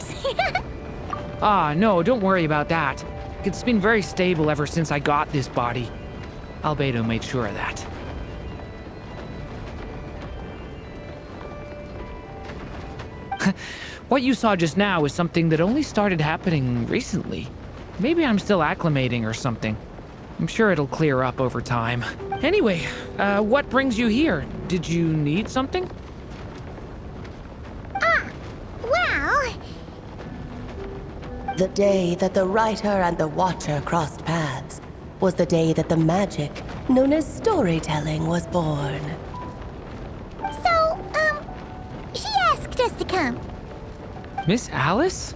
course. Ah, no, don't worry about that. It's been very stable ever since I got this body. Albedo made sure of that. What you saw just now is something that only started happening recently. Maybe I'm still acclimating or something. I'm sure it'll clear up over time. Anyway, what brings you here? Did you need something? Well... The day that the writer and the watcher crossed paths was the day that the magic known as storytelling was born. So, she asked us to come. Miss Alice?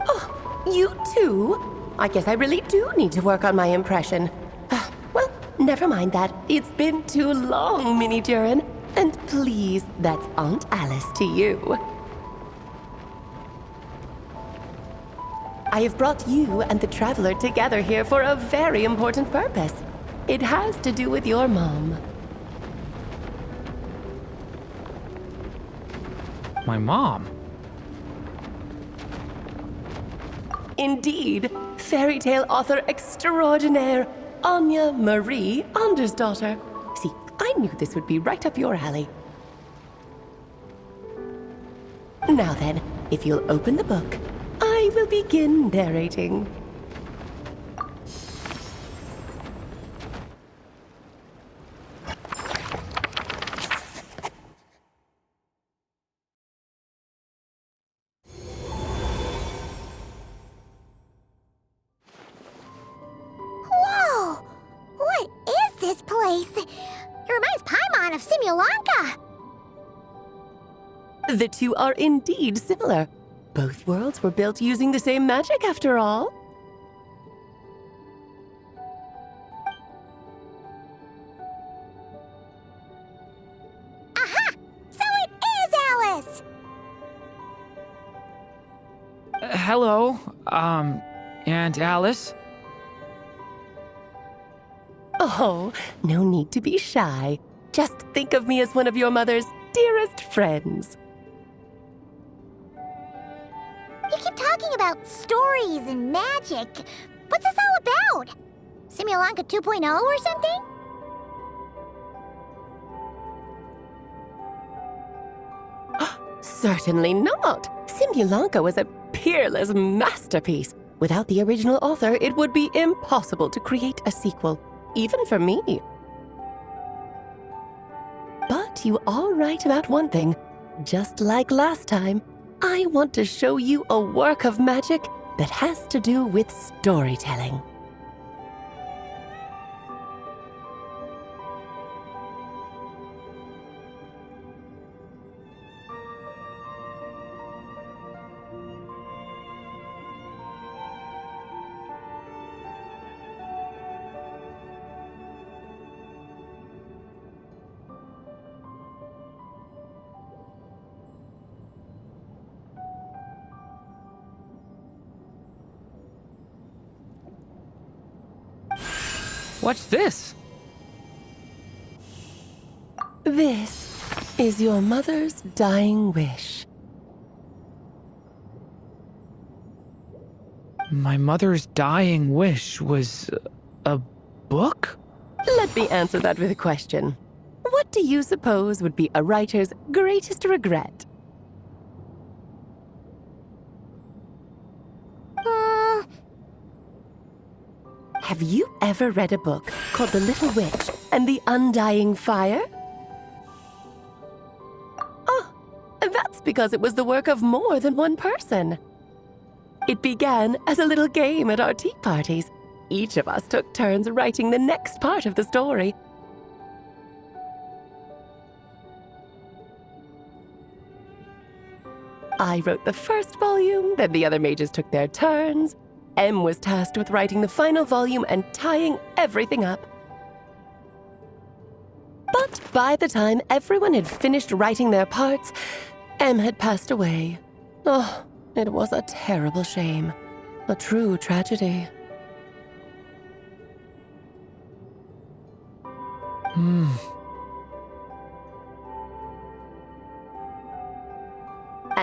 Oh, you too? I guess I really do need to work on my impression. Well, never mind that. It's been too long, Minnie Duran. And please, that's Aunt Alice to you. I have brought you and the Traveler together here for a very important purpose. It has to do with your mom. My mom? Indeed, fairy tale author extraordinaire, Anya Marie Andersdottir. See, I knew this would be right up your alley. Now then, if you'll open the book, I will begin narrating. Whoa! What is this place? It reminds Paimon of Simulanka. The two are indeed similar. Both worlds were built using the same magic, after all. Aha! So it is Alice! Hello, Aunt Alice? Oh, no need to be shy. Just think of me as one of your mother's dearest friends. You keep talking about stories and magic. What's this all about? Simulanka 2.0 or something? Certainly not. Simulanka was a peerless masterpiece. Without the original author, it would be impossible to create a sequel, even for me. But you are right about one thing. Just like last time, I want to show you a work of magic that has to do with storytelling. What's this? This is your mother's dying wish. My mother's dying wish was a book? Let me answer that with a question. What do you suppose would be a writer's greatest regret? Have you ever read a book called The Little Witch and the Undying Fire? Oh, that's because it was the work of more than one person. It began as a little game at our tea parties. Each of us took turns writing the next part of the story. I wrote the first volume, then the other mages took their turns. M was tasked with writing the final volume and tying everything up. But by the time everyone had finished writing their parts, M had passed away. Oh, it was a terrible shame. A true tragedy.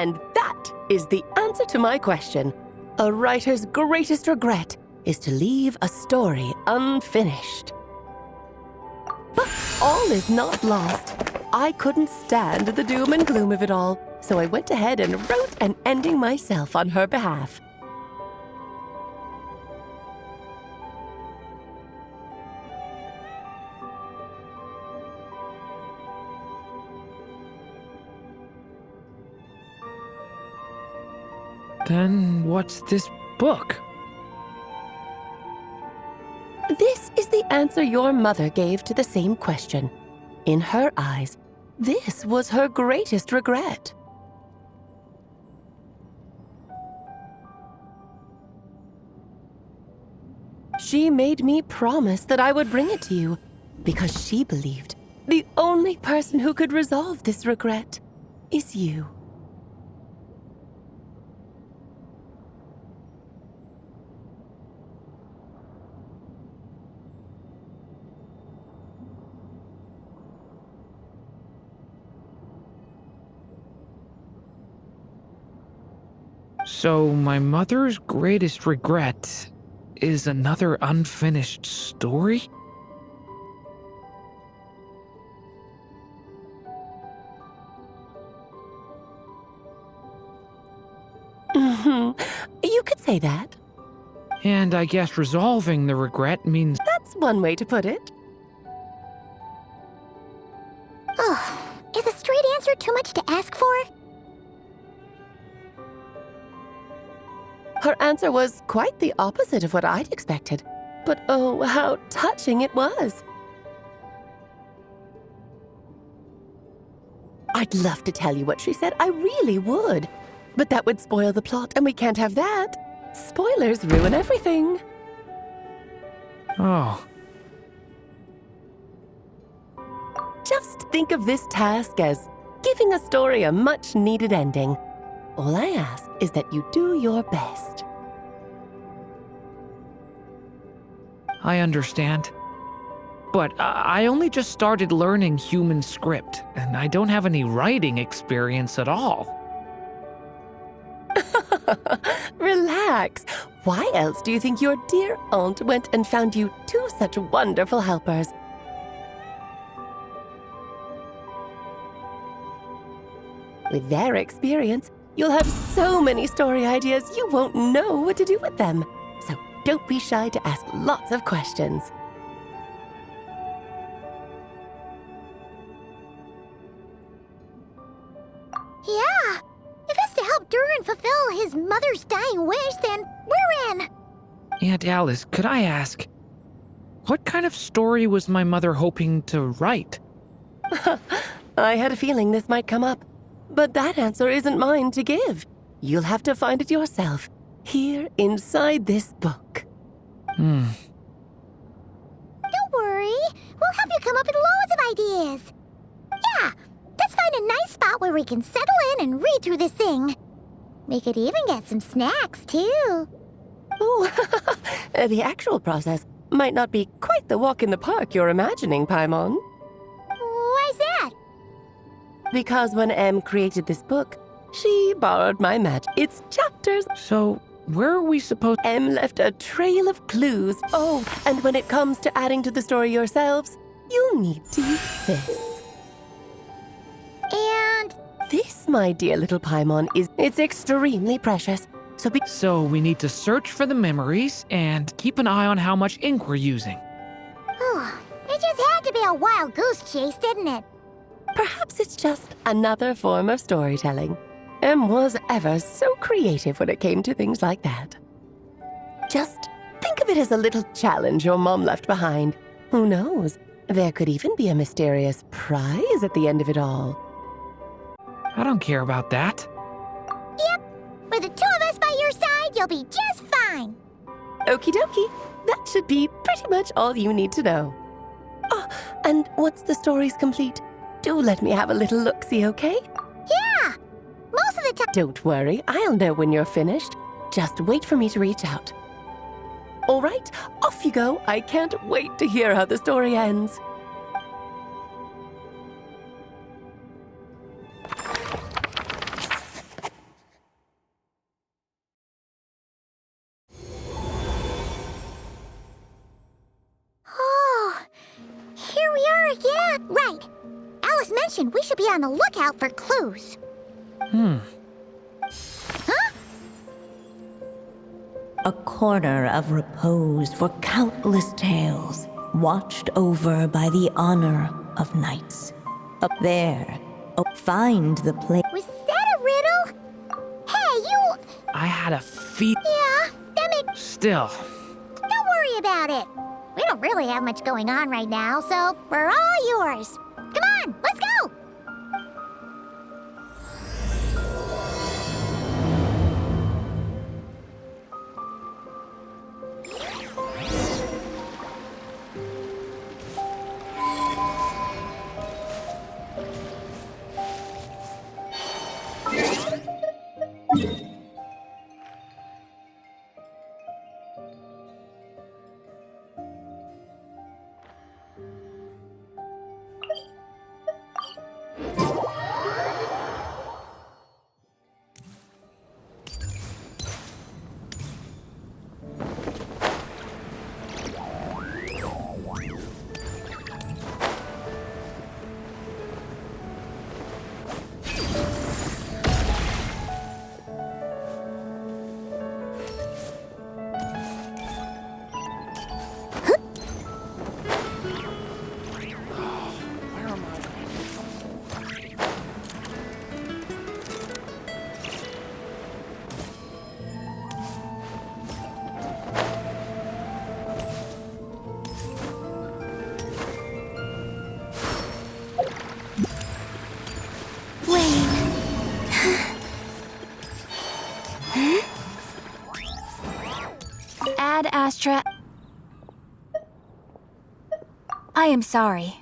And that is the answer to my question. A writer's greatest regret is to leave a story unfinished. But all is not lost. I couldn't stand the doom and gloom of it all, so I went ahead and wrote an ending myself on her behalf. Then what's this book? This is the answer your mother gave to the same question. In her eyes, this was her greatest regret. She made me promise that I would bring it to you because she believed the only person who could resolve this regret is you. So my mother's greatest regret is another unfinished story? You could say that. And I guess resolving the regret means... That's one way to put it. Oh, is a straight answer too much to ask for? Her answer was quite the opposite of what I'd expected. But oh, how touching it was. I'd love to tell you what she said, I really would. But that would spoil the plot, and we can't have that. Spoilers ruin everything. Oh. Just think of this task as giving a story a much-needed ending. All I ask is that you do your best. I understand. But I only just started learning human script, and I don't have any writing experience at all. Relax. Why else do you think your dear aunt went and found you two such wonderful helpers? With their experience, you'll have so many story ideas you won't know what to do with them. So don't be shy to ask lots of questions. Yeah. If it's to help Durin fulfill his mother's dying wish, then we're in. Aunt Alice, could I ask, what kind of story was my mother hoping to write? I had a feeling this might come up. But that answer isn't mine to give. You'll have to find it yourself, here inside this book. Don't worry. We'll help you come up with loads of ideas. Yeah, let's find a nice spot where we can settle in and read through this thing. We could even get some snacks, too. Oh, the actual process might not be quite the walk in the park you're imagining, Paimon. Why's that? Because when Em created this book, she borrowed my magic. Its chapters. So, where are we supposed... Em left a trail of clues. Oh, and when it comes to adding to the story yourselves, you'll need to use this. And... This, my dear little Paimon, it's extremely precious. So we need to search for the memories and keep an eye on how much ink we're using. It just had to be a wild goose chase, didn't it? Perhaps it's just another form of storytelling. Em was ever so creative when it came to things like that. Just think of it as a little challenge your mom left behind. Who knows? There could even be a mysterious prize at the end of it all. I don't care about that. Yep. With the two of us by your side, you'll be just fine. Okie dokie. That should be pretty much all you need to know. Oh, and once the story's complete, do let me have a little look-see, okay? Yeah. Most of the time... Don't worry, I'll know when you're finished. Just wait for me to reach out. All right, off you go. I can't wait to hear how the story ends. Oh, yeah, right. Alice mentioned we should be on the lookout for clues. Huh? A corner of repose for countless tales, watched over by the honor of knights. Up there, find the place. Was that a riddle? Hey, you... I had a feet. Yeah, that makes... Still. Don't worry about it. We don't really have much going on right now, so we're all yours. Come on, let's go! Ad Astra. I am sorry.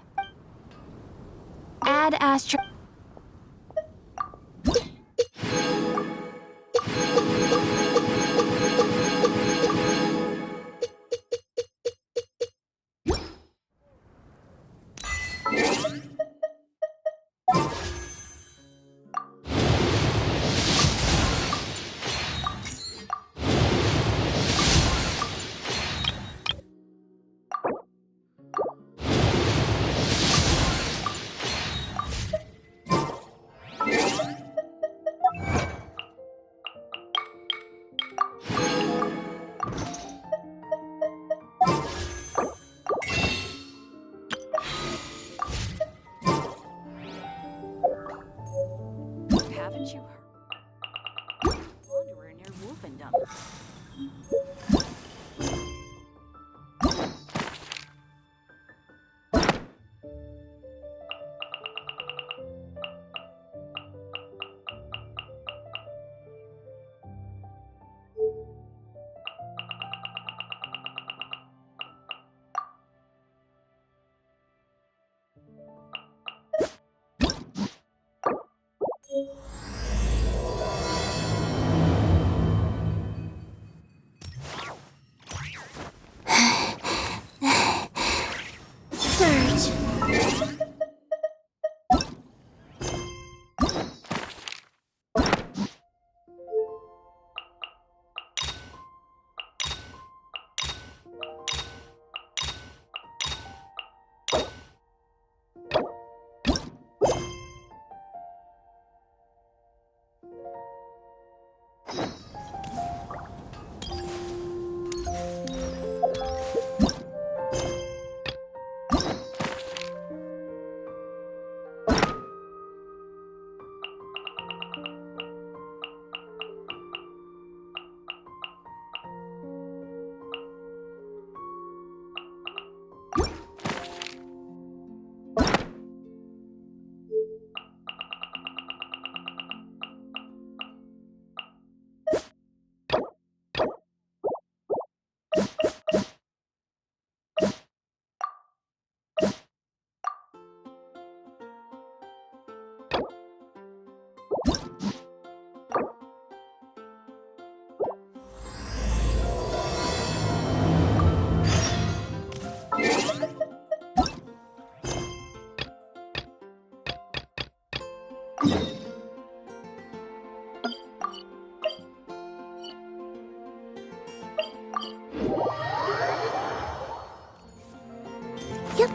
Ad Astra. Haven't you heard? Wanderer near Wolfendom. Surge. Yep.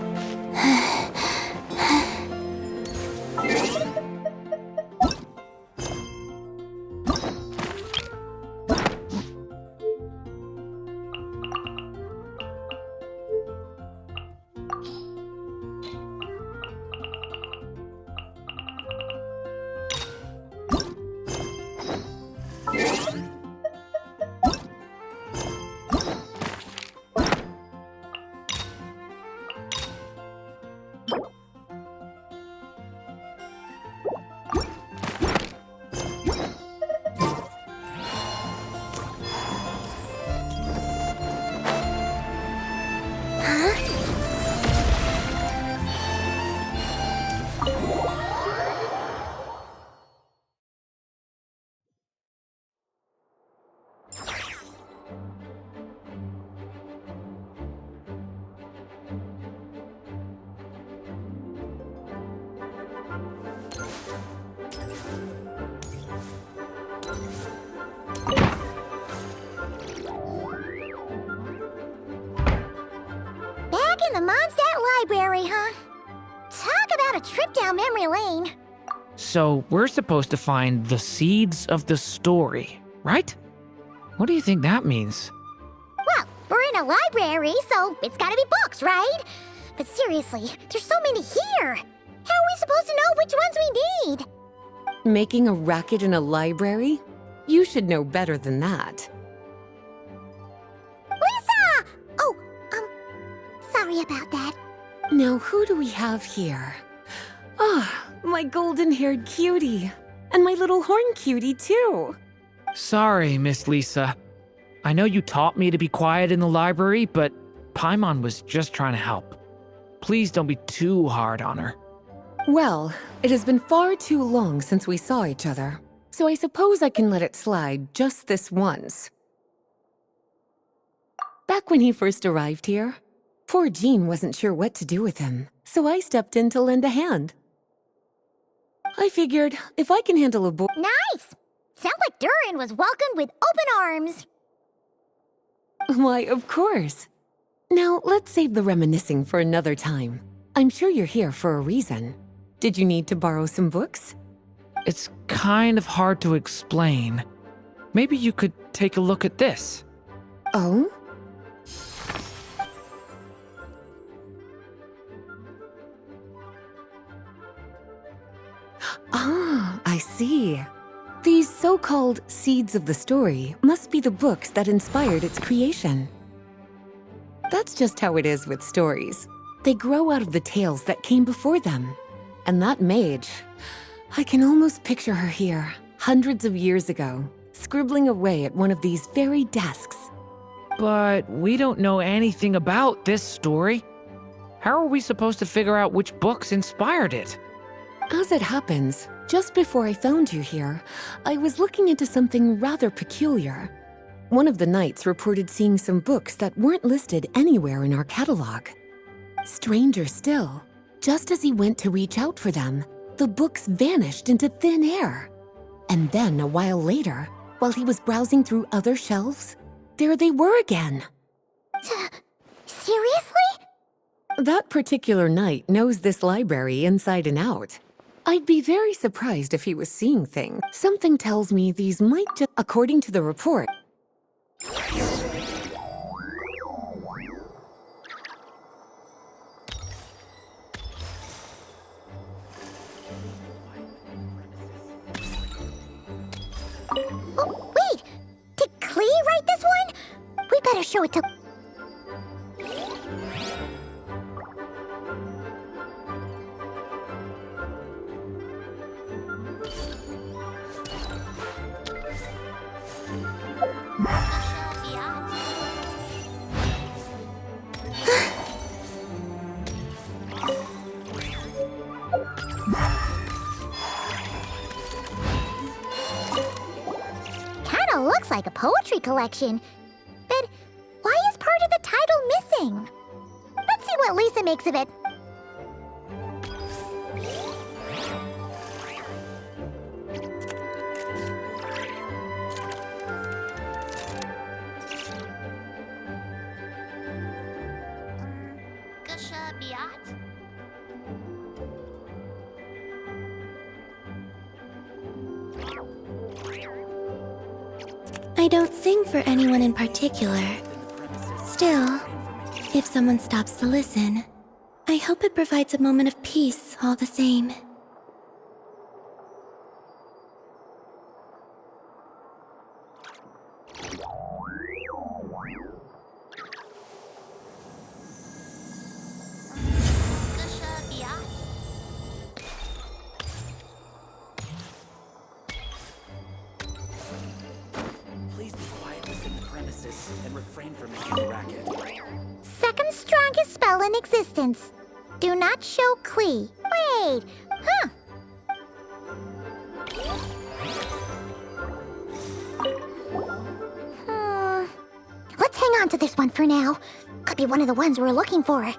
a trip down memory lane. So we're supposed to find the seeds of the story, right? What do you think that means? Well, we're in a library, so it's gotta be books, right? But seriously, there's so many here. How are we supposed to know which ones we need? Making a racket in a library? You should know better than that. Lisa! Oh, sorry about that. Now, who do we have here? Ah, my golden-haired cutie. And my little horn cutie, too. Sorry, Miss Lisa. I know you taught me to be quiet in the library, but Paimon was just trying to help. Please don't be too hard on her. Well, it has been far too long since we saw each other, so I suppose I can let it slide just this once. Back when he first arrived here, poor Jean wasn't sure what to do with him, so I stepped in to lend a hand. I figured if I can handle a boy— Nice! Sounds like Durin was welcomed with open arms. Why, of course. Now, let's save the reminiscing for another time. I'm sure you're here for a reason. Did you need to borrow some books? It's kind of hard to explain. Maybe you could take a look at this. Oh? Ah, I see. These so-called seeds of the story must be the books that inspired its creation. That's just how it is with stories. They grow out of the tales that came before them. And that mage, I can almost picture her here, hundreds of years ago, scribbling away at one of these very desks. But we don't know anything about this story. How are we supposed to figure out which books inspired it? As it happens, just before I found you here, I was looking into something rather peculiar. One of the knights reported seeing some books that weren't listed anywhere in our catalog. Stranger still, just as he went to reach out for them, the books vanished into thin air. And then a while later, while he was browsing through other shelves, there they were again. Seriously? That particular knight knows this library inside and out. I'd be very surprised if he was seeing things. Something tells me these might just— According to the report— Oh, wait! Did Klee write this one? We better show it to... Kinda looks like a poetry collection. But why is part of the title missing? Let's see what Lisa makes of it. I don't sing for anyone in particular. Still, if someone stops to listen, I hope it provides a moment of peace all the same. Please be quiet within the premises and refrain from making a racket. Second strongest spell in existence. Do not show Klee. Wait, huh? Let's hang on to this one for now. Could be one of the ones we're looking for.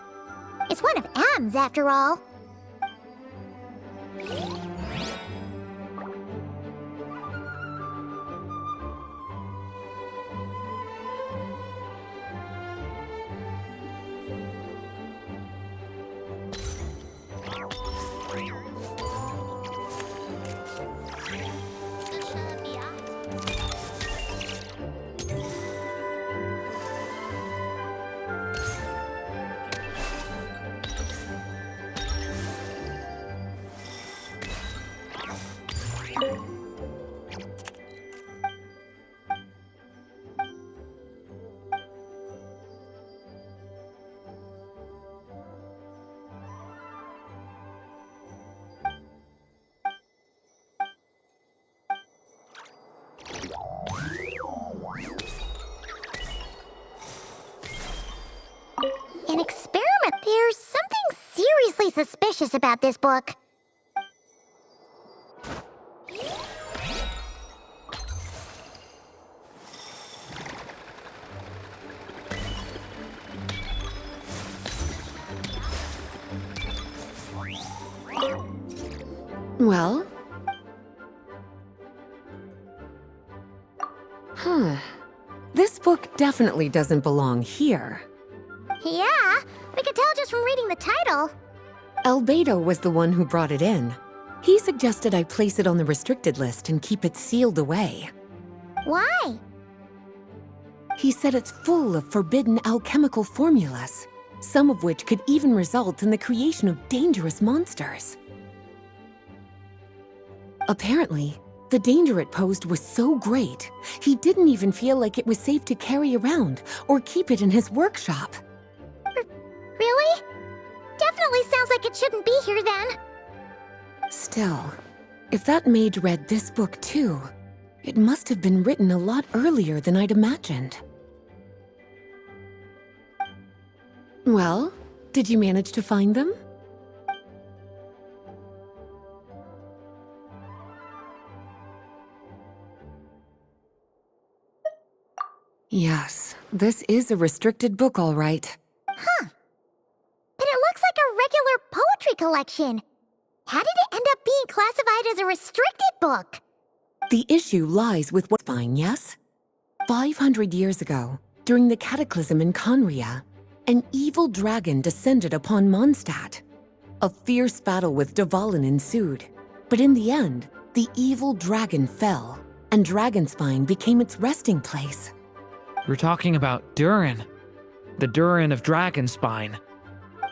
It's one of M's after all. suspicious about this book. Well? This book definitely doesn't belong here. Yeah, we could tell just from reading the title. Albedo was the one who brought it in. He suggested I place it on the restricted list and keep it sealed away. Why? He said it's full of forbidden alchemical formulas, some of which could even result in the creation of dangerous monsters. Apparently, the danger it posed was so great, he didn't even feel like it was safe to carry around or keep it in his workshop. Really? Definitely sounds like it shouldn't be here then. Still, if that maid read this book too, it must have been written a lot earlier than I'd imagined. Well, did you manage to find them? Yes, this is a restricted book, all right. Huh. But it looks like a regular poetry collection. How did it end up being classified as a restricted book? The issue lies with what's fine, yes? 500 years ago, during the cataclysm in Conria, an evil dragon descended upon Mondstadt. A fierce battle with Dvalin ensued, but in the end, the evil dragon fell, and Dragonspine became its resting place. We're talking about Durin. The Durin of Dragonspine.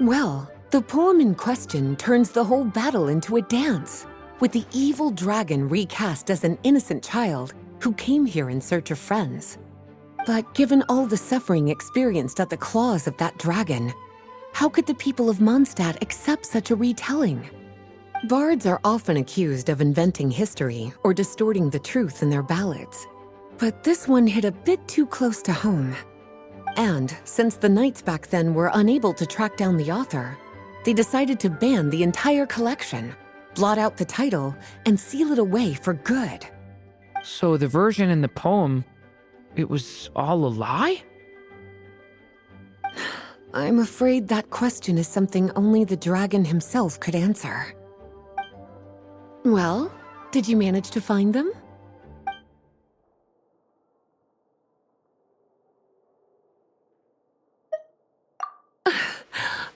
Well, the poem in question turns the whole battle into a dance, with the evil dragon recast as an innocent child who came here in search of friends. But given all the suffering experienced at the claws of that dragon, how could the people of Mondstadt accept such a retelling? Bards are often accused of inventing history or distorting the truth in their ballads. But this one hit a bit too close to home. And since the knights back then were unable to track down the author, they decided to ban the entire collection, blot out the title, and seal it away for good. So the version in the poem, it was all a lie? I'm afraid that question is something only the dragon himself could answer. Well, did you manage to find them?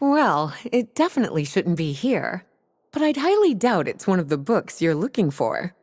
Well, it definitely shouldn't be here, but I'd highly doubt it's one of the books you're looking for.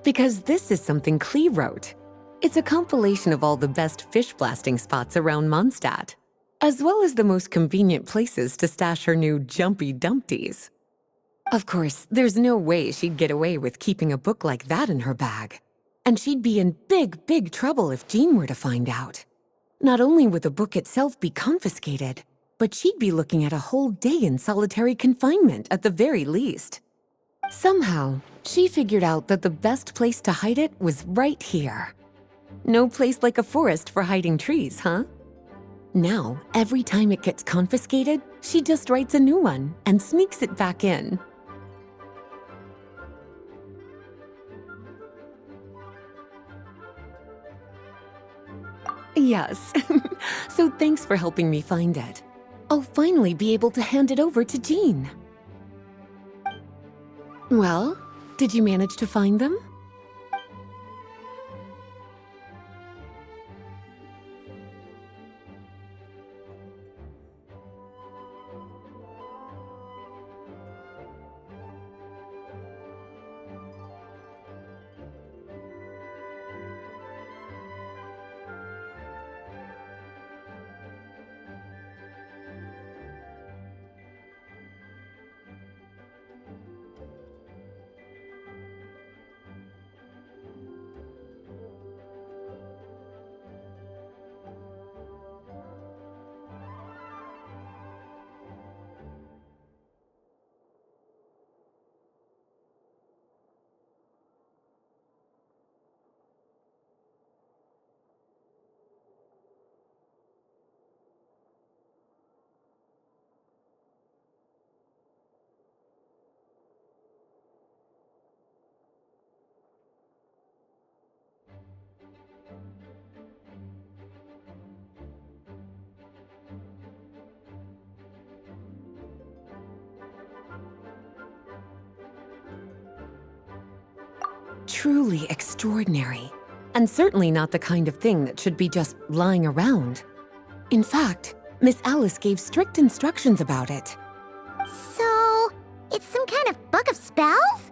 Because this is something Klee wrote. It's a compilation of all the best fish blasting spots around Mondstadt, as well as the most convenient places to stash her new jumpy dumpties. Of course, there's no way she'd get away with keeping a book like that in her bag. And she'd be in big, big trouble if Jean were to find out. Not only would the book itself be confiscated, but she'd be looking at a whole day in solitary confinement at the very least. Somehow, she figured out that the best place to hide it was right here. No place like a forest for hiding trees, huh? Now, every time it gets confiscated, she just writes a new one and sneaks it back in. Yes. So thanks for helping me find it. I'll finally be able to hand it over to Jean. Well, did you manage to find them? Truly extraordinary, and certainly not the kind of thing that should be just lying around. In fact, Miss Alice gave strict instructions about it. So, it's some kind of book of spells?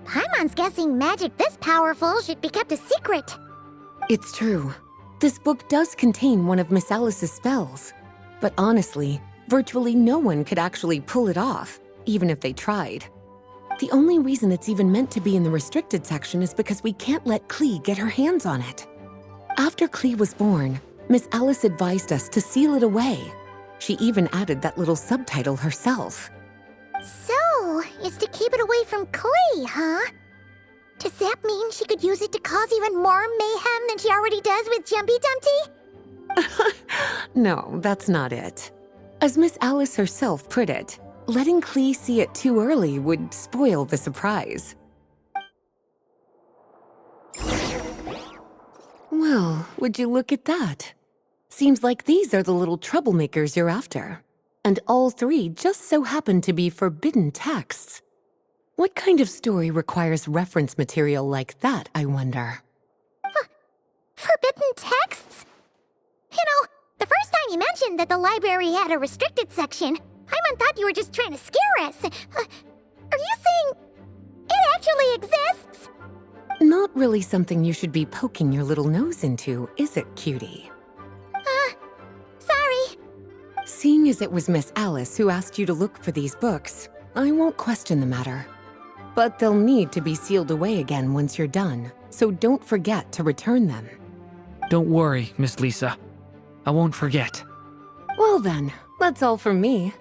Paimon's guessing magic this powerful should be kept a secret. It's true. This book does contain one of Miss Alice's spells. But honestly, virtually no one could actually pull it off, even if they tried. The only reason it's even meant to be in the restricted section is because we can't let Klee get her hands on it. After Klee was born, Miss Alice advised us to seal it away. She even added that little subtitle herself. So, it's to keep it away from Klee, huh? Does that mean she could use it to cause even more mayhem than she already does with Jumpy Dumpty? No, that's not it. As Miss Alice herself put it, letting Klee see it too early would spoil the surprise. Well, would you look at that? Seems like these are the little troublemakers you're after. And all three just so happen to be forbidden texts. What kind of story requires reference material like that, I wonder? Forbidden texts? You know, the first time you mentioned that the library had a restricted section, Paimon thought you were just trying to scare us. Are you saying it actually exists? Not really something you should be poking your little nose into, is it, cutie? Sorry. Seeing as it was Miss Alice who asked you to look for these books, I won't question the matter. But they'll need to be sealed away again once you're done, so don't forget to return them. Don't worry, Miss Lisa. I won't forget. Well then, that's all from me.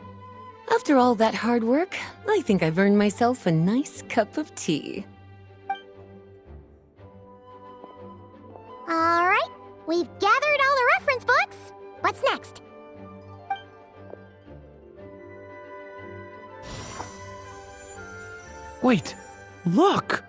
After all that hard work, I think I've earned myself a nice cup of tea. All right, we've gathered all the reference books. What's next? Wait, look!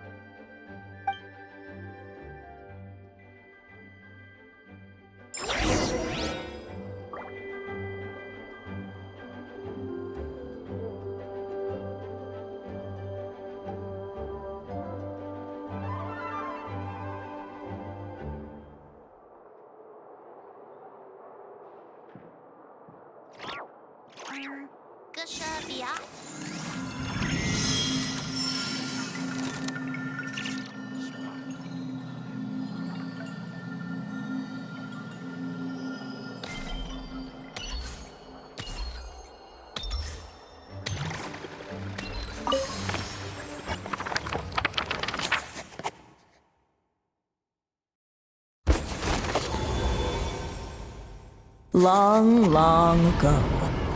Long, long ago,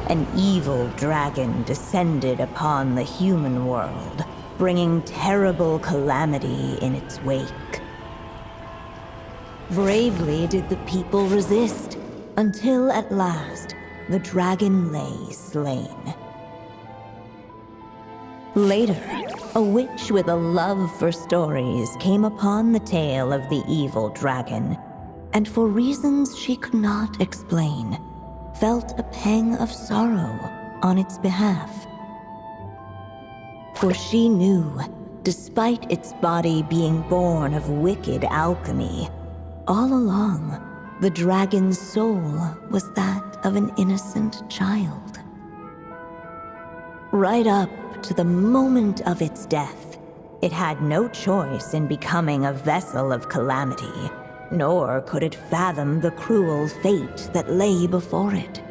an evil dragon descended upon the human world, bringing terrible calamity in its wake. Bravely did the people resist, until at last the dragon lay slain. Later, a witch with a love for stories came upon the tale of the evil dragon, and for reasons she could not explain, felt a pang of sorrow on its behalf. For she knew, despite its body being born of wicked alchemy, all along, the dragon's soul was that of an innocent child. Right up to the moment of its death, it had no choice in becoming a vessel of calamity, nor could it fathom the cruel fate that lay before it.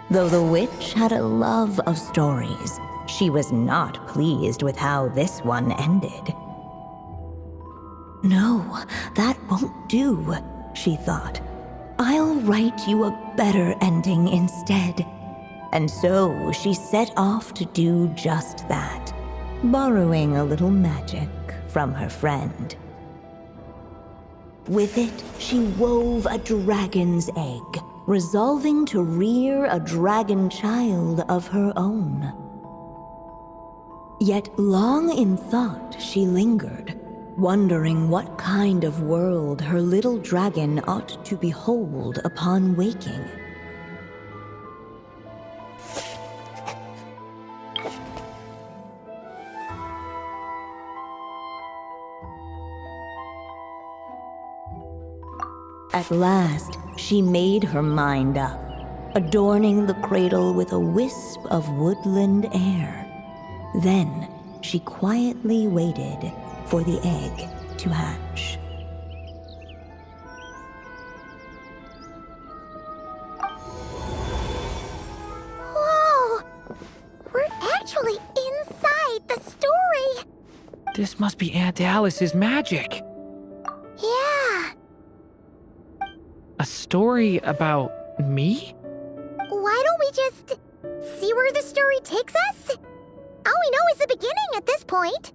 Though the witch had a love of stories, she was not pleased with how this one ended. No, that won't do, she thought. I'll write you a better ending instead. And so she set off to do just that, borrowing a little magic from her friend. With it, she wove a dragon's egg, resolving to rear a dragon child of her own. Yet long in thought she lingered, wondering what kind of world her little dragon ought to behold upon waking. At last, she made her mind up, adorning the cradle with a wisp of woodland air. Then, she quietly waited for the egg to hatch. Whoa! We're actually inside the story! This must be Aunt Alice's magic. Yeah. A story about me? Why don't we just see where the story takes us? All we know is the beginning at this point.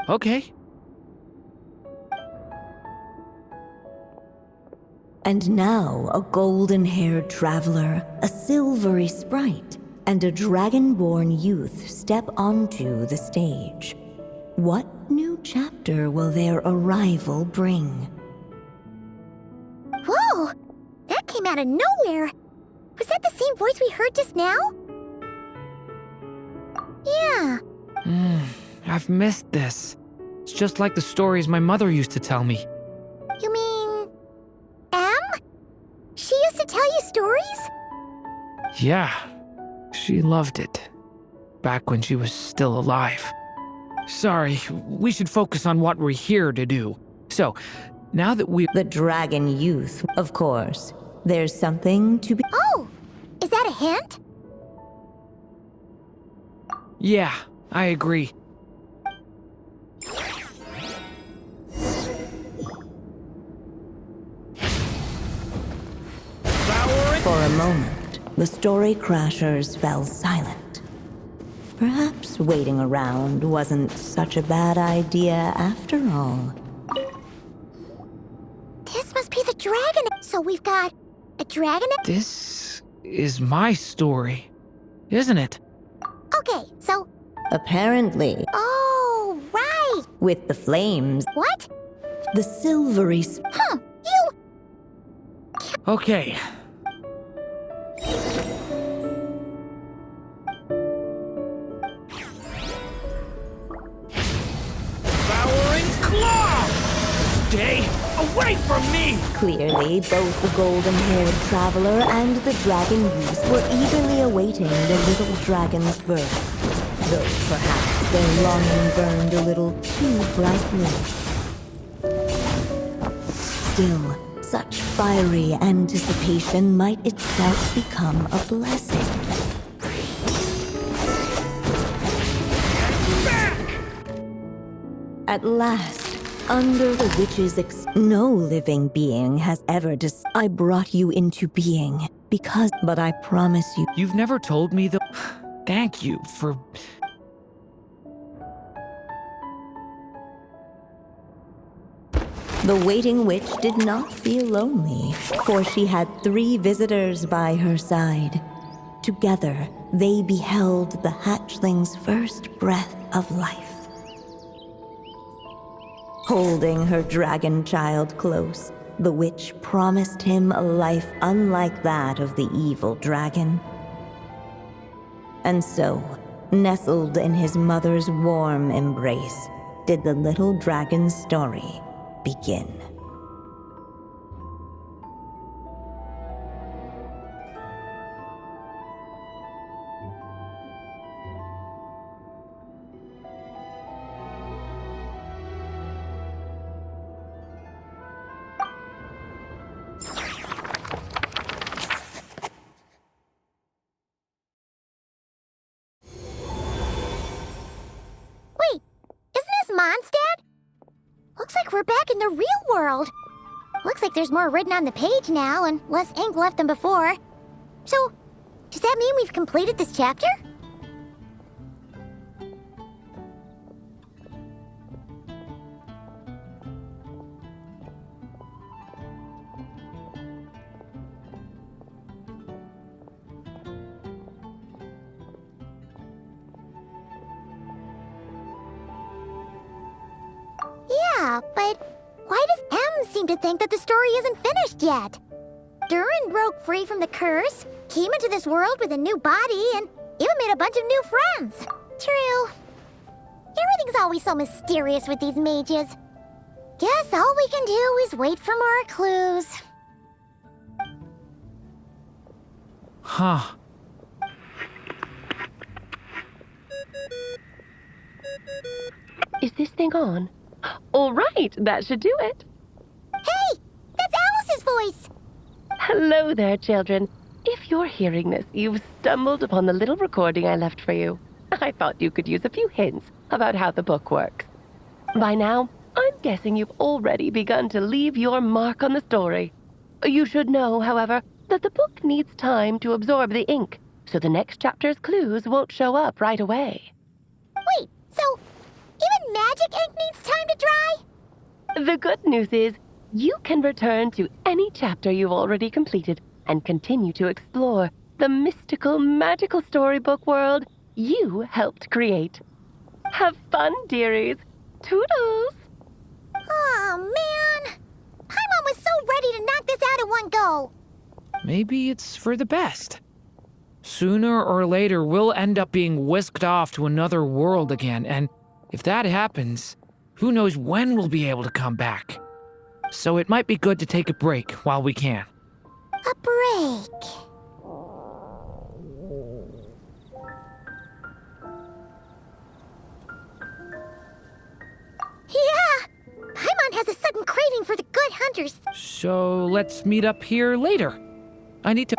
Okay. And now a golden-haired traveler, a silvery sprite, and a dragon-born youth step onto the stage. What new chapter will their arrival bring? Whoa! That came out of nowhere! Was that the same voice we heard just now? Yeah. I've missed this. It's just like the stories my mother used to tell me. You mean... Em? She used to tell you stories? Yeah, she loved it. Back when she was still alive. Sorry, we should focus on what we're here to do. So, now that The dragon youth, of course. There's something to be... Oh! Is that a hint? Yeah, I agree. For a moment, the story crashers fell silent. Perhaps waiting around wasn't such a bad idea after all. This must be the dragon. So we've got a dragon. This is my story, isn't it? Okay, so. Apparently, Oh, right. with the flames, What? the silvery Huh, you. Okay. Devouring claw! Stay away from me! Clearly, both the golden-haired traveler and the dragon youth were eagerly awaiting the little dragon's birth, though perhaps their longing burned a little too brightly. Still, such fiery anticipation might itself become a blessing. At last, under the witch's no living being has ever I brought you into being because, but I promise you, You've never told me the... Thank you for... The waiting witch did not feel lonely, for she had 3 visitors by her side. Together, they beheld the hatchling's first breath of life. Holding her dragon child close, the witch promised him a life unlike that of the evil dragon. And so, nestled in his mother's warm embrace, did the little dragon's story begin. Wait, isn't this Mondstadt? Looks like we're back in the real world. Looks like there's more written on the page now and less ink left than before. So, does that mean we've completed this chapter? Yeah, but why does M seem to think that the story isn't finished yet? Durin broke free from the curse, came into this world with a new body, and even made a bunch of new friends. True. Everything's always so mysterious with these mages. Guess all we can do is wait for more clues. Huh. Is this thing on? All right, that should do it. Hey! That's Alice's voice! Hello there, children. If you're hearing this, you've stumbled upon the little recording I left for you. I thought you could use a few hints about how the book works. By now, I'm guessing you've already begun to leave your mark on the story. You should know, however, that the book needs time to absorb the ink, so the next chapter's clues won't show up right away. Wait, so even magic ink needs time to dry? The good news is, you can return to any chapter you've already completed and continue to explore the mystical, magical storybook world you helped create. Have fun, dearies. Toodles! Aw, man! Paimon was so ready to knock this out in one go! Maybe it's for the best. Sooner or later, we'll end up being whisked off to another world again, and if that happens, who knows when we'll be able to come back. So it might be good to take a break while we can. A break. Yeah! Paimon has a sudden craving for the good hunters. So let's meet up here later. I need to...